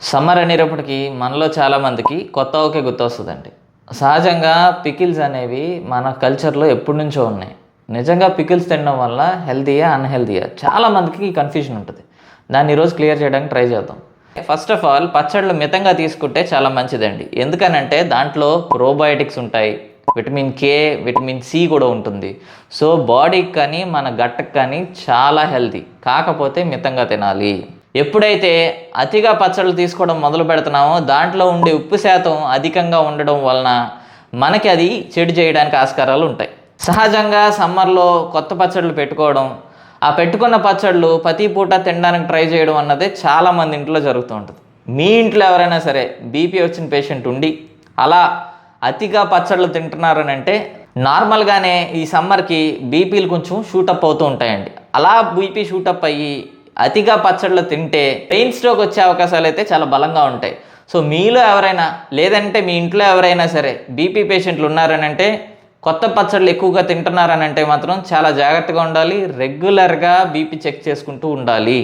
Summer అనేటప్పటికి మనలో చాలామందికి కొత్త ఓకే గుర్తొస్తుందండి. సహజంగా పికిల్స్ అనేవి మన కల్చర్లో ఎప్పటి నుంచో ఉన్నాయి. నిజంగా పికిల్స్ తినడం వల్ల హెల్తీయా అన్‌హెల్తీయా చాలామందికి కన్ఫ్యూజన్ ఉంటుంది. దాన్ని ఈరోజు క్లియర్ చేయడానికి ట్రై చేద్దాం. ఫస్ట్ ఆఫ్ ఆల్ పచ్చళ్ళు మితంగా తీసుకుంటే చాలా మంచిదండి. ఎందుకనంటే దాంట్లో ప్రోబయోటిక్స్ ఉంటాయి, విటమిన్ కే, విటమిన్ సి కూడా ఉంటుంది. సో బాడీకి కానీ మన గట్కి కానీ చాలా హెల్తీ. కాకపోతే మితంగా తినాలి. ఎప్పుడైతే అతిగా పచ్చళ్ళు తీసుకోవడం మొదలు పెడుతున్నామో దాంట్లో ఉండే ఉప్పు శాతం అధికంగా ఉండడం వలన మనకి అది చెడు చేయడానికి ఆస్కారాలు ఉంటాయి. సహజంగా సమ్మర్లో కొత్త పచ్చళ్ళు పెట్టుకోవడం, ఆ పెట్టుకున్న పచ్చళ్ళు ప్రతి పూట తినడానికి ట్రై చేయడం అన్నదే చాలామంది ఇంట్లో జరుగుతూ ఉంటుంది. మీ ఇంట్లో ఎవరైనా సరే బీపీ వచ్చిన పేషెంట్ ఉండి అలా అతిగా పచ్చళ్ళు తింటున్నారని అంటే నార్మల్గానే ఈ సమ్మర్కి బీపీలు కొంచెం షూటప్ అవుతూ ఉంటాయండి. అలా బీపీ షూటప్ అయ్యి అతిగా పచ్చళ్ళు తింటే పెయిన్ స్ట్రోక్ వచ్చే అవకాశాలు అయితే చాలా బలంగా ఉంటాయి. సో మీలో ఎవరైనా లేదంటే మీ ఇంట్లో ఎవరైనా సరే బీపీ పేషెంట్లు ఉన్నారని అంటే కొత్త పచ్చళ్ళు ఎక్కువగా తింటున్నారని అంటే మాత్రం చాలా జాగ్రత్తగా ఉండాలి. రెగ్యులర్గా బీపీ చెక్ చేసుకుంటూ ఉండాలి.